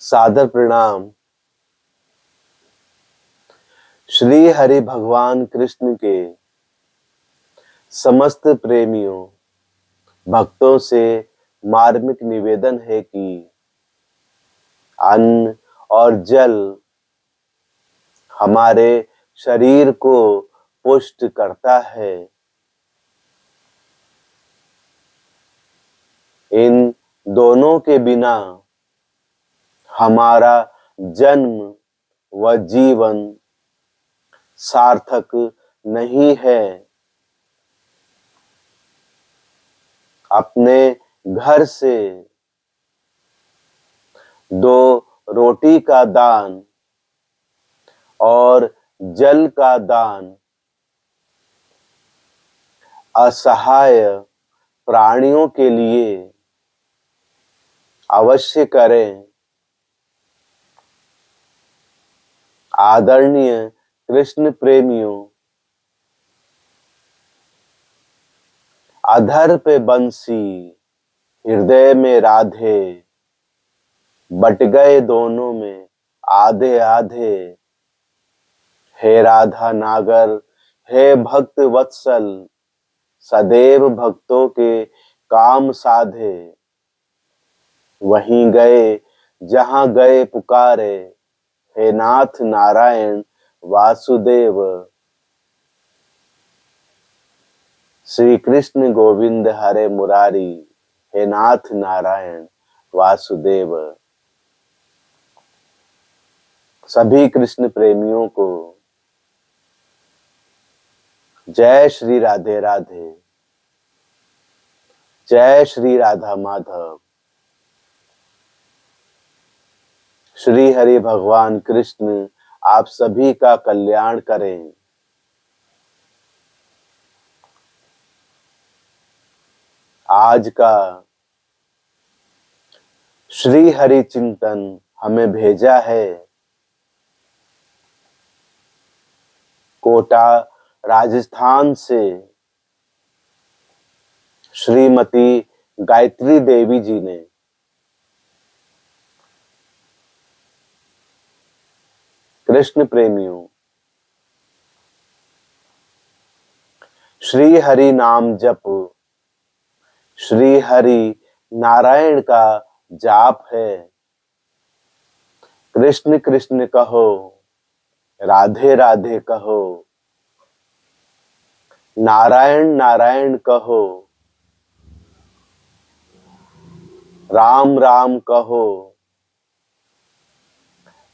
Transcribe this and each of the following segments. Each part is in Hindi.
सादर प्रणाम। श्री हरि भगवान कृष्ण के समस्त प्रेमियों भक्तों से मार्मिक निवेदन है कि अन्न और जल हमारे शरीर को पुष्ट करता है। इन दोनों के बिना हमारा जन्म व जीवन सार्थक नहीं है। अपने घर से 2 रोटी का दान और जल का दान असहाय प्राणियों के लिए अवश्य करें। आदरणीय कृष्ण प्रेमियों, अधर पे बंसी हृदय में राधे, बट गए दोनों में आधे आधे। हे राधा नागर, हे भक्त वत्सल, सदैव भक्तों के काम साधे। वहीं गए जहां गए पुकारे, हे नाथ नारायण वासुदेव। श्री कृष्ण गोविंद हरे मुरारी, हे नाथ नारायण वासुदेव। सभी कृष्ण प्रेमियों को जय श्री राधे राधे, जय श्री राधा माधव। श्री हरि भगवान कृष्ण आप सभी का कल्याण करें। आज का श्री हरि चिंतन हमें भेजा है कोटा राजस्थान से श्रीमती गायत्री देवी जी ने। कृष्ण प्रेमियों, श्री हरि नाम जप श्री हरि नारायण का जाप है। कृष्ण कृष्ण कहो, राधे राधे कहो, नारायण नारायण कहो, राम राम कहो।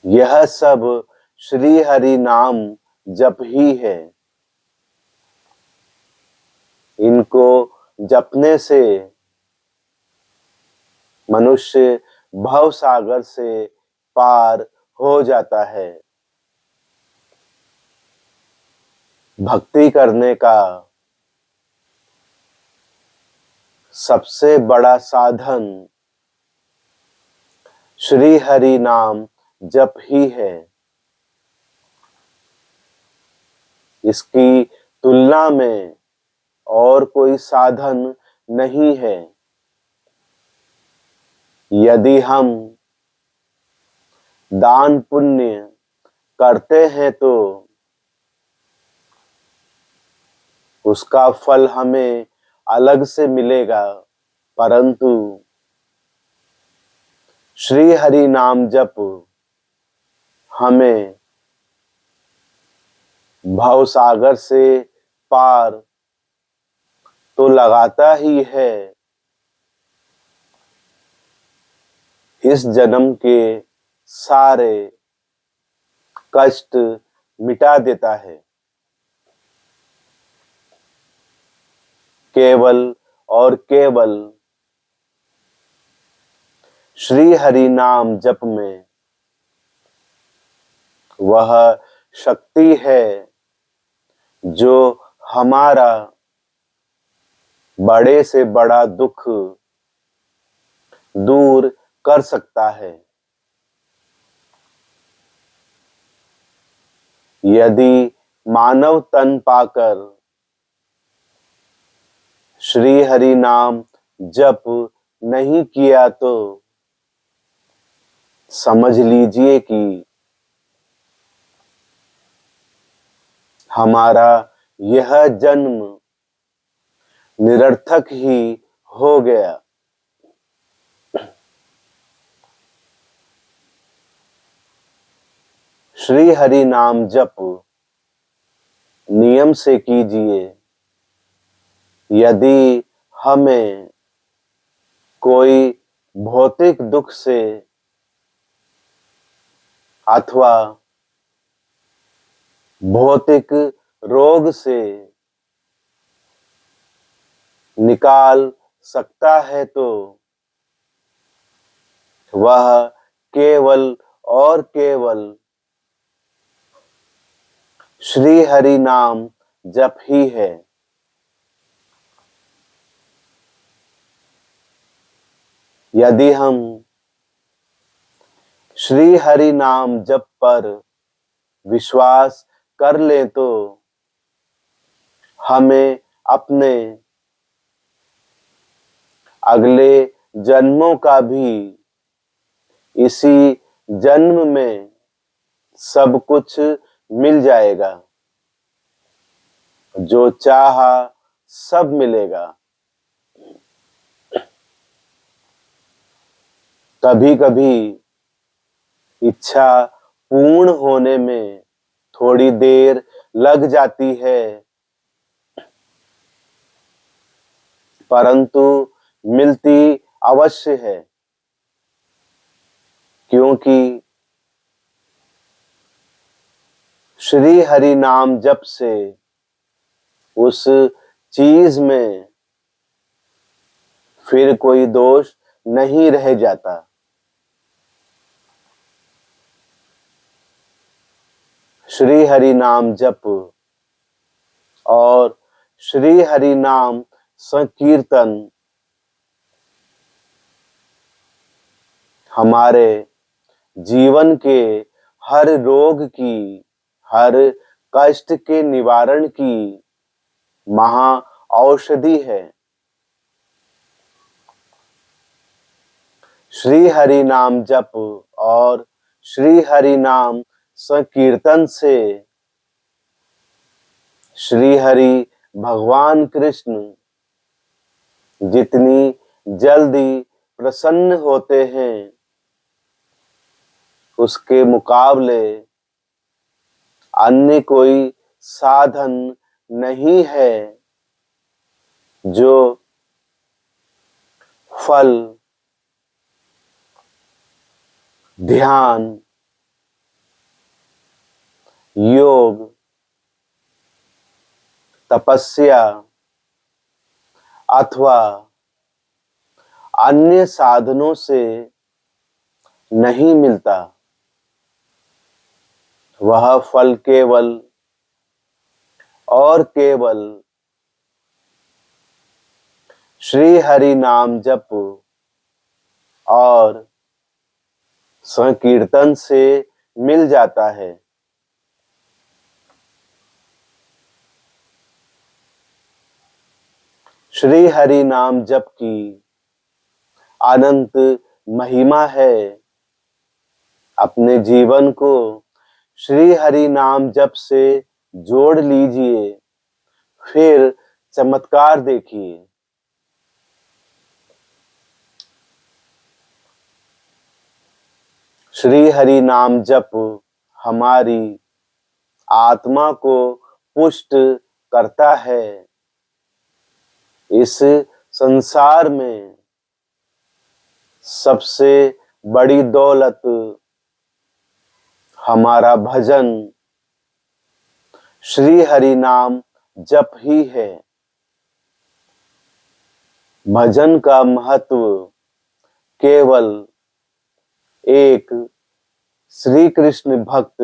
यह सब श्री हरि नाम जप ही है। इनको जपने से मनुष्य भव सागर से पार हो जाता है। भक्ति करने का सबसे बड़ा साधन श्री हरि नाम जप ही है। इसकी तुलना में और कोई साधन नहीं है। यदि हम दान पुण्य करते हैं तो उसका फल हमें अलग से मिलेगा, परंतु श्री हरि नाम जप हमें भव सागर से पार तो लगाता ही है, इस जन्म के सारे कष्ट मिटा देता है। केवल और केवल श्री हरि नाम जप में वह शक्ति है जो हमारा बड़े से बड़ा दुख दूर कर सकता है। यदि मानव तन पाकर श्री हरि नाम जप नहीं किया तो समझ लीजिए कि हमारा यह जन्म निरर्थक ही हो गया। श्री हरि नाम जप नियम से कीजिए। यदि हमें कोई भौतिक दुख से अथवा भौतिक रोग से निकाल सकता है तो वह केवल और केवल श्री हरि नाम जप ही है। यदि हम श्री हरि नाम जप पर विश्वास कर ले तो हमें अपने अगले जन्मों का भी इसी जन्म में सब कुछ मिल जाएगा। जो चाहा सब मिलेगा। कभी कभी इच्छा पूर्ण होने में थोड़ी देर लग जाती है, परंतु मिलती अवश्य है, क्योंकि श्री हरि नाम जप से उस चीज में फिर कोई दोष नहीं रह जाता। श्री हरि नाम जप और श्री हरि नाम संकीर्तन हमारे जीवन के हर रोग की, हर कष्ट के निवारण की महा औषधि है। श्री हरि नाम जप और श्री हरि नाम संकीर्तन से श्री हरि भगवान कृष्ण जितनी जल्दी प्रसन्न होते हैं, उसके मुकाबले अन्य कोई साधन नहीं है जो फल, ध्यान, योग, तपस्या अथवा अन्य साधनों से नहीं मिलता। वह फल केवल और केवल श्री हरि नाम जप और संकीर्तन से मिल जाता है। श्री हरि नाम जप की अनंत महिमा है। अपने जीवन को श्री हरि नाम जप से जोड़ लीजिए, फिर चमत्कार देखिए। श्री हरि नाम जप हमारी आत्मा को पुष्ट करता है। इस संसार में सबसे बड़ी दौलत हमारा भजन श्री हरि नाम जप ही है। भजन का महत्व केवल एक श्री कृष्ण भक्त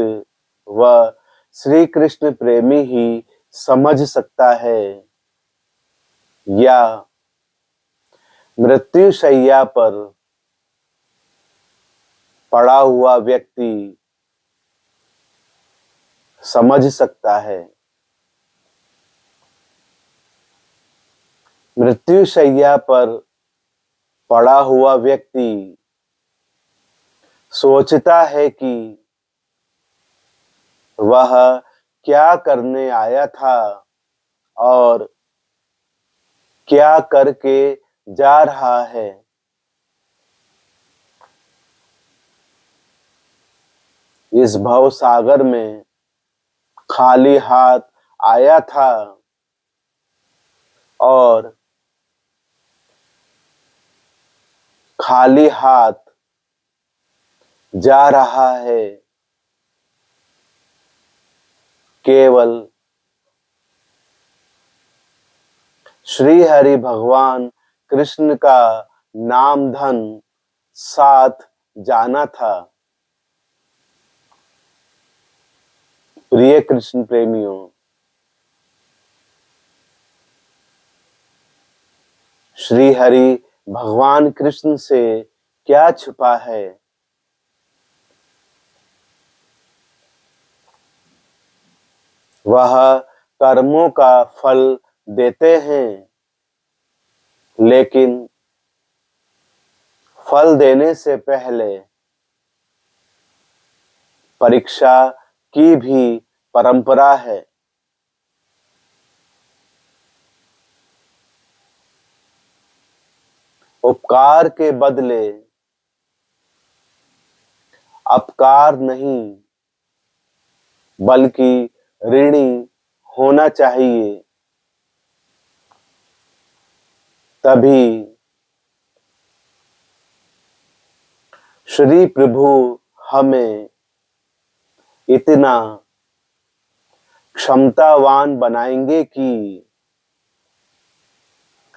व श्री कृष्ण प्रेमी ही समझ सकता है, या मृत्युशैया पर पड़ा हुआ व्यक्ति समझ सकता है। मृत्युशैया पर पड़ा हुआ व्यक्ति सोचता है कि वह क्या करने आया था और क्या करके जा रहा है। इस भव सागर में खाली हाथ आया था और खाली हाथ जा रहा है। केवल श्री हरि भगवान कृष्ण का नाम धन साथ जाना था। प्रिय कृष्ण प्रेमियों, श्री हरि भगवान कृष्ण से क्या छुपा है। वह कर्मों का फल देते हैं, लेकिन फल देने से पहले परीक्षा की भी परंपरा है। उपकार के बदले अपकार नहीं, बल्कि ऋणी होना चाहिए। तभी श्री प्रभु हमें इतना क्षमतावान बनाएंगे कि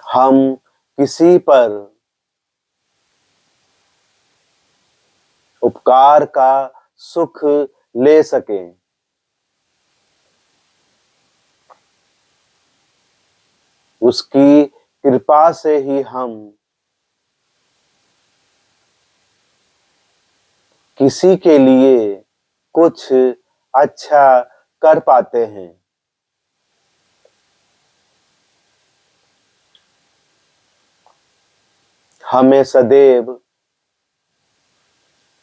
हम किसी पर उपकार का सुख ले सकें। उसकी कृपा से ही हम किसी के लिए कुछ अच्छा कर पाते हैं। हमें सदैव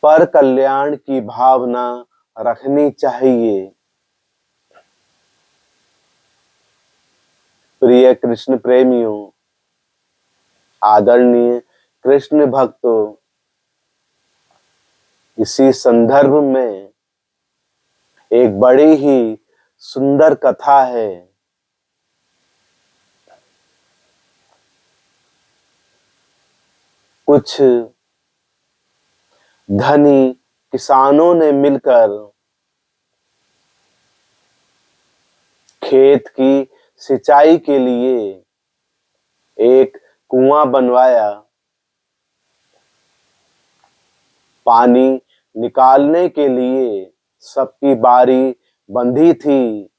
पर कल्याण की भावना रखनी चाहिए। प्रिय कृष्ण प्रेमियों, आदरणीय कृष्ण भक्तों, इसी संदर्भ में एक बड़ी ही सुंदर कथा है। कुछ धनी किसानों ने मिलकर खेत की सिंचाई के लिए एक कुआं बनवाया। पानी निकालने के लिए सबकी बारी बंधी थी।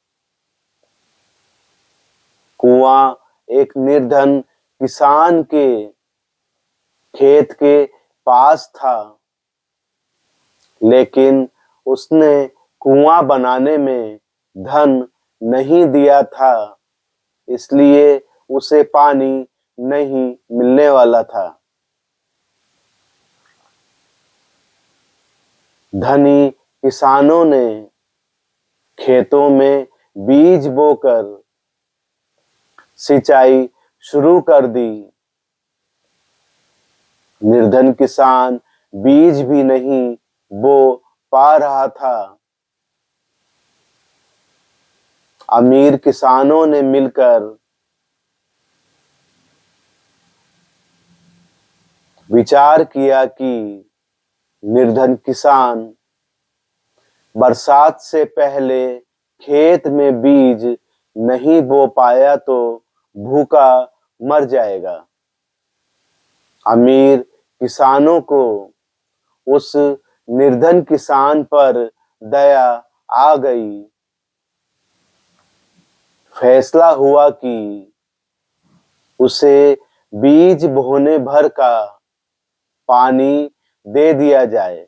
कुआं एक निर्धन किसान के खेत के पास था, लेकिन उसने कुआं बनाने में धन नहीं दिया था, इसलिए उसे पानी नहीं मिलने वाला था। धनी किसानों ने खेतों में बीज बोकर सिंचाई शुरू कर दी। निर्धन किसान बीज भी नहीं बो पा रहा था। अमीर किसानों ने मिलकर विचार किया कि निर्धन किसान बरसात से पहले खेत में बीज नहीं बो पाया तो भूखा मर जाएगा। अमीर किसानों को उस निर्धन किसान पर दया आ गई। फैसला हुआ कि उसे बीज बोने भर का पानी दे दिया जाए।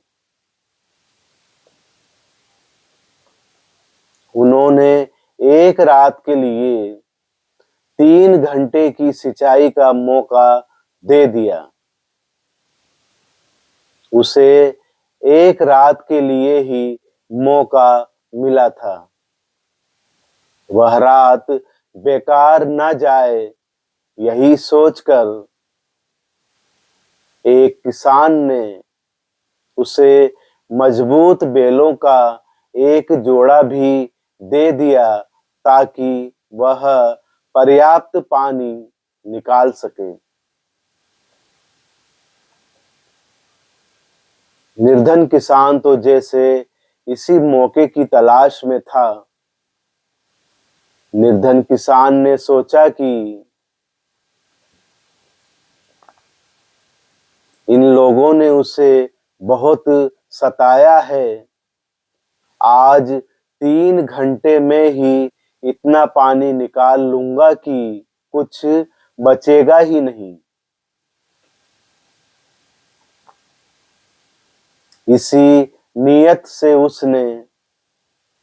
उन्होंने एक रात के लिए 3 घंटे की सिंचाई का मौका दे दिया। उसे एक रात के लिए ही मौका मिला था। वह रात बेकार न जाए, यही सोचकर एक किसान ने उसे मजबूत बेलों का एक जोड़ा भी दे दिया ताकि वह पर्याप्त पानी निकाल सके। निर्धन किसान तो जैसे इसी मौके की तलाश में था। निर्धन किसान ने सोचा कि इन लोगों ने उसे बहुत सताया है। आज 3 घंटे में ही इतना पानी निकाल लूंगा कि कुछ बचेगा ही नहीं। इसी नियत से उसने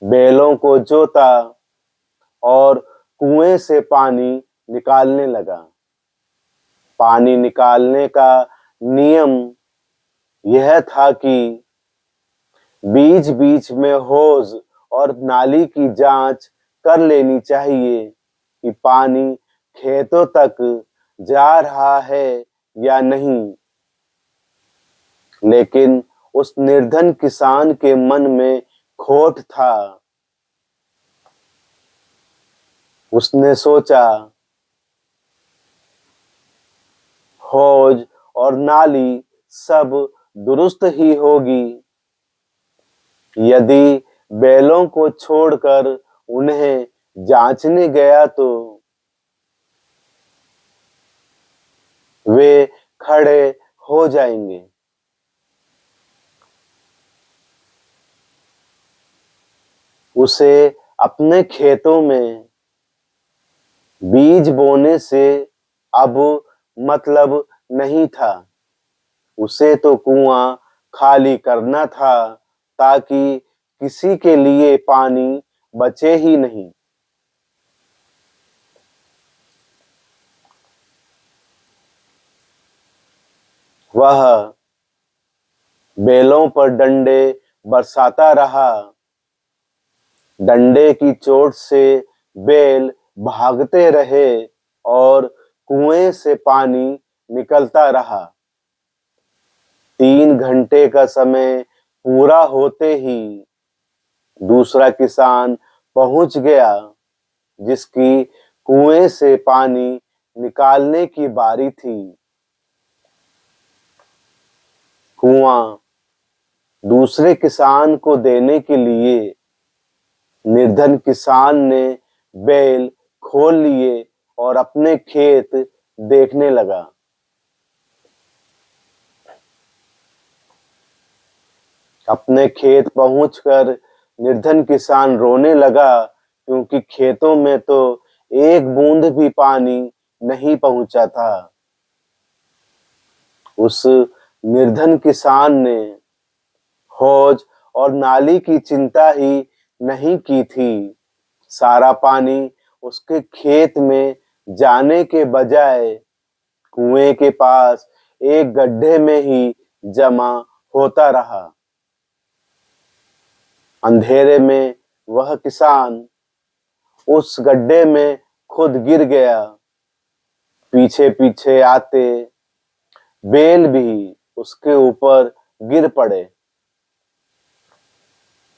बैलों को जोता और कुएं से पानी निकालने लगा। पानी निकालने का नियम यह था कि बीच बीच में हौज और नाली की जांच कर लेनी चाहिए कि पानी खेतों तक जा रहा है या नहीं। लेकिन उस निर्धन किसान के मन में खोट था। उसने सोचा, हौज और नाली सब दुरुस्त ही होगी। यदि बैलों को छोड़कर उन्हें जांचने गया तो वे खड़े हो जाएंगे। उसे अपने खेतों में बीज बोने से अब मतलब नहीं था। उसे तो कुआं खाली करना था ताकि किसी के लिए पानी बचे ही नहीं। वह बैलों पर डंडे बरसाता रहा। डंडे की चोट से बैल भागते रहे और कुएं से पानी निकलता रहा। 3 घंटे का समय पूरा होते ही दूसरा किसान पहुंच गया, जिसकी कुएं से पानी निकालने की बारी थी। कुआं दूसरे किसान को देने के लिए निर्धन किसान ने बैल खोल लिए और अपने खेत देखने लगा। अपने खेत पहुंचकर निर्धन किसान रोने लगा, क्योंकि खेतों में तो एक बूंद भी पानी नहीं पहुंचा था। उस निर्धन किसान ने हौज और नाली की चिंता ही नहीं की थी। सारा पानी उसके खेत में जाने के बजाय कुएं के पास एक गड्ढे में ही जमा होता रहा। अंधेरे में वह किसान उस गड्ढे में खुद गिर गया। पीछे पीछे आते बैल भी उसके ऊपर गिर पड़े।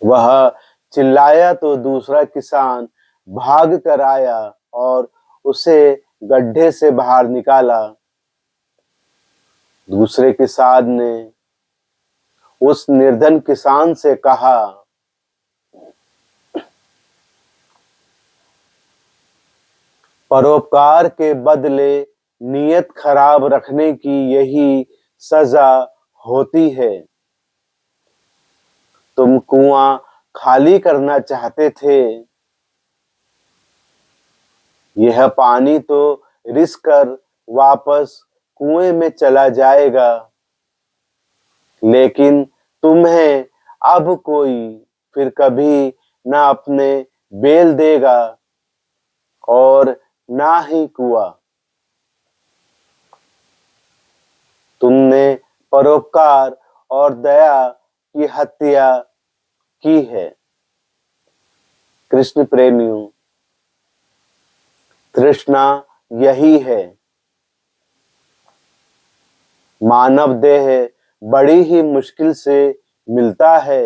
वह चिल्लाया तो दूसरा किसान भाग कर आया और उसे गड्ढे से बाहर निकाला। दूसरे किसान ने उस निर्धन किसान से कहा, परोपकार के बदले नियत खराब रखने की यही सजा होती है। तुम कुआं खाली करना चाहते थे। यह पानी तो रिस कर वापस कुएं में चला जाएगा, लेकिन तुम्हें अब कोई फिर कभी ना अपने बैल देगा और ना ही कुआं। तुमने परोपकार और दया की हत्या की है। कृष्ण प्रेमियों, तृष्णा यही है। मानव देह बड़ी ही मुश्किल से मिलता है।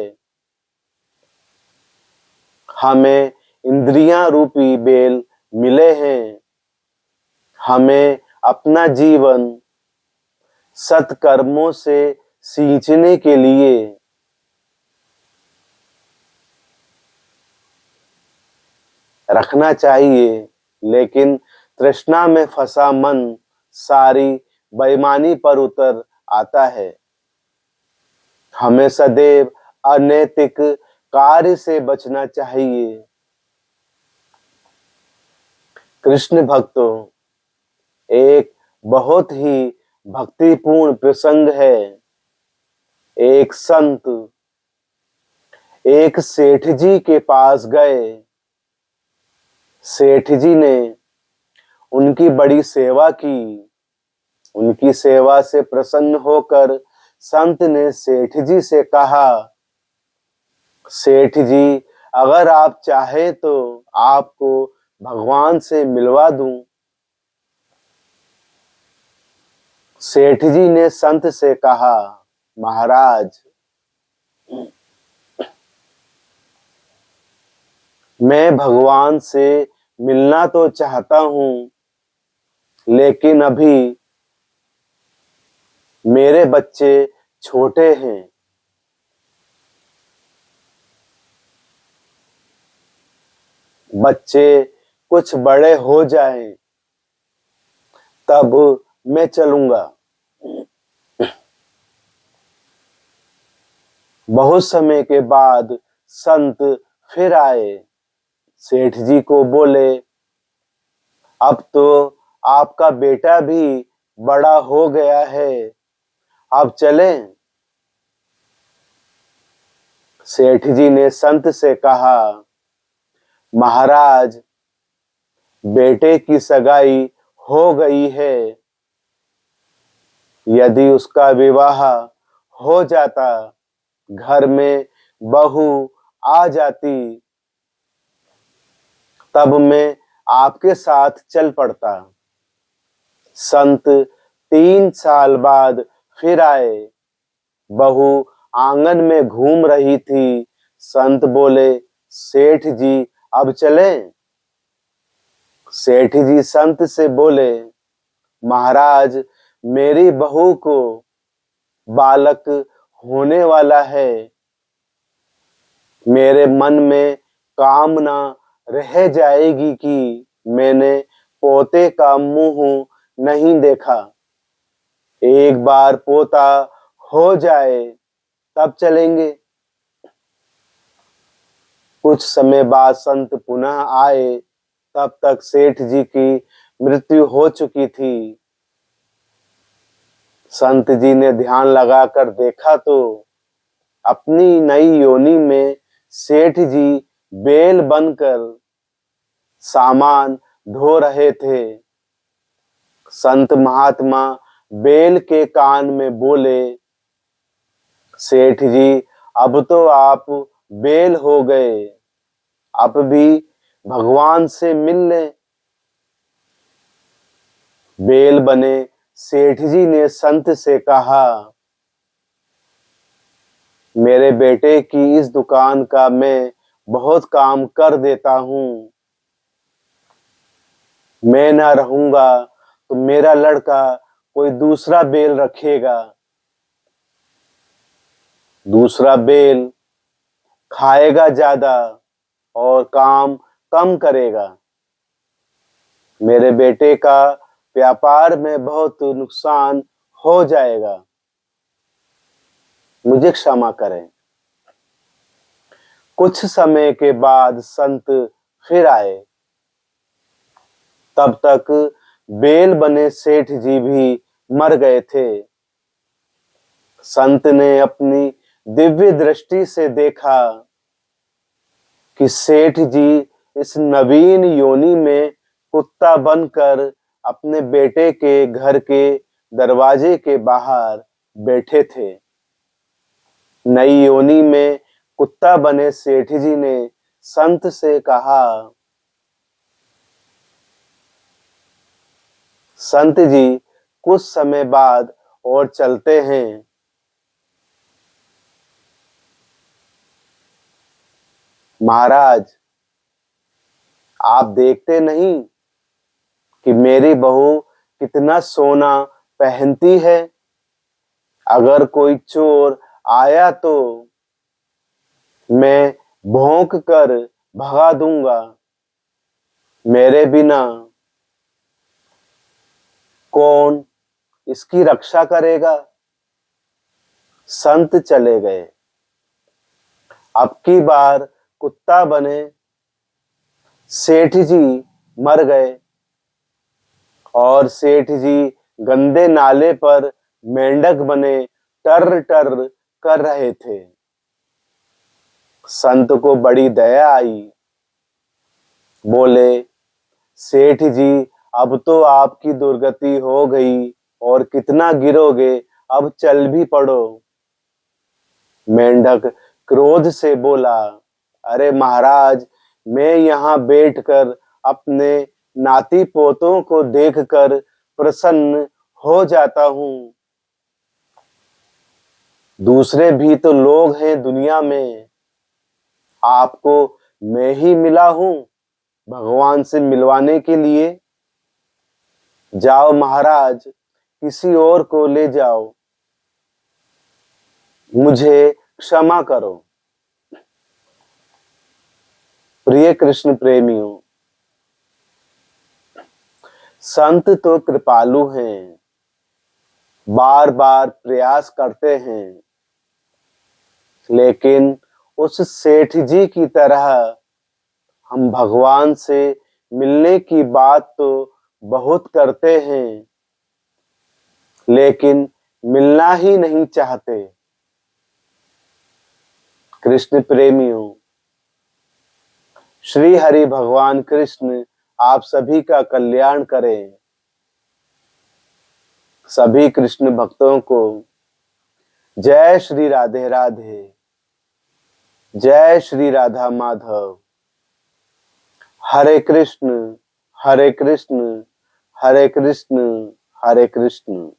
हमें इंद्रियां रूपी बेल मिले हैं। हमें अपना जीवन सत्कर्मों से सींचने के लिए रखना चाहिए, लेकिन तृष्णा में फंसा मन सारी बेईमानी पर उतर आता है। हमें सदैव अनैतिक कार्य से बचना चाहिए। कृष्ण भक्तों, एक बहुत ही भक्तिपूर्ण प्रसंग है। एक संत एक सेठ जी के पास गए। सेठ जी ने उनकी बड़ी सेवा की। उनकी सेवा से प्रसन्न होकर संत ने सेठ जी से कहा, सेठ जी, अगर आप चाहे तो आपको भगवान से मिलवा दूं। सेठ जी ने संत से कहा, महाराज, मैं भगवान से मिलना तो चाहता हूं, लेकिन अभी मेरे बच्चे छोटे हैं। बच्चे कुछ बड़े हो जाएं, तब मैं चलूंगा। बहुत समय के बाद संत फिर आए। सेठ जी को बोले, अब तो आपका बेटा भी बड़ा हो गया है, अब चलें। सेठ जी ने संत से कहा, महाराज, बेटे की सगाई हो गई है। यदि उसका विवाह हो जाता, घर में बहू आ जाती, तब मैं आपके साथ चल पड़ता। संत 3 साल बाद फिर आए। बहू आंगन में घूम रही थी। संत बोले, सेठ जी, अब चलें। सेठ जी संत से बोले, महाराज, मेरी बहू को बालक होने वाला है। मेरे मन में कामना रह जाएगी कि मैंने पोते का मुंह नहीं देखा। एक बार पोता हो जाए तब चलेंगे। कुछ समय बाद संत पुनः आए। तब तक सेठ जी की मृत्यु हो चुकी थी। संत जी ने ध्यान लगाकर देखा तो अपनी नई योनि में सेठ जी बेल बनकर सामान धो रहे थे। संत महात्मा बेल के कान में बोले, सेठ जी, अब तो आप बेल हो गए, अब भी भगवान से मिल लें। बेल बने सेठ जी ने संत से कहा, मेरे बेटे की इस दुकान का मैं बहुत काम कर देता हूं। मैं ना रहूंगा तो मेरा लड़का कोई दूसरा बेल रखेगा। दूसरा बेल खाएगा ज्यादा और काम कम करेगा। मेरे बेटे का व्यापार में बहुत नुकसान हो जाएगा। मुझे क्षमा करें। कुछ समय के बाद संत फिर आए। तब तक बेल बने सेठ जी भी मर गए थे। संत ने अपनी दिव्य दृष्टि से देखा कि सेठ जी इस नवीन योनि में कुत्ता बनकर अपने बेटे के घर के दरवाजे के बाहर बैठे थे। नई योनि में कुत्ता बने सेठ जी ने संत से कहा, संत जी कुछ समय बाद और चलते हैं। महाराज, आप देखते नहीं कि मेरी बहू कितना सोना पहनती है? अगर कोई चोर आया तो मैं भौंक कर भगा दूंगा। मेरे बिना कौन इसकी रक्षा करेगा? संत चले गए। अब की बार कुत्ता बने सेठ जी मर गए और सेठ जी गंदे नाले पर मेंढक बने टर टर कर रहे थे। संत को बड़ी दया आई। बोले, सेठ जी अब तो आपकी दुर्गति हो गई और कितना गिरोगे, अब चल भी पड़ो। मेंढक क्रोध से बोला, अरे महाराज, मैं यहाँ बैठकर अपने नाती पोतों को देखकर प्रसन्न हो जाता हूँ। दूसरे भी तो लोग हैं दुनिया में, आपको मैं ही मिला हूँ भगवान से मिलवाने के लिए। जाओ महाराज, किसी और को ले जाओ, मुझे क्षमा करो। प्रिय कृष्ण प्रेमियों, संत तो कृपालु हैं, बार बार प्रयास करते हैं, लेकिन उस सेठ जी की तरह हम भगवान से मिलने की बात तो बहुत करते हैं, लेकिन मिलना ही नहीं चाहते। कृष्ण प्रेमियों, श्री हरि भगवान कृष्ण आप सभी का कल्याण करें। सभी कृष्ण भक्तों को जय श्री राधे राधे, जय श्री राधा माधव। हरे कृष्ण हरे कृष्ण, हरे कृष्ण हरे कृष्ण।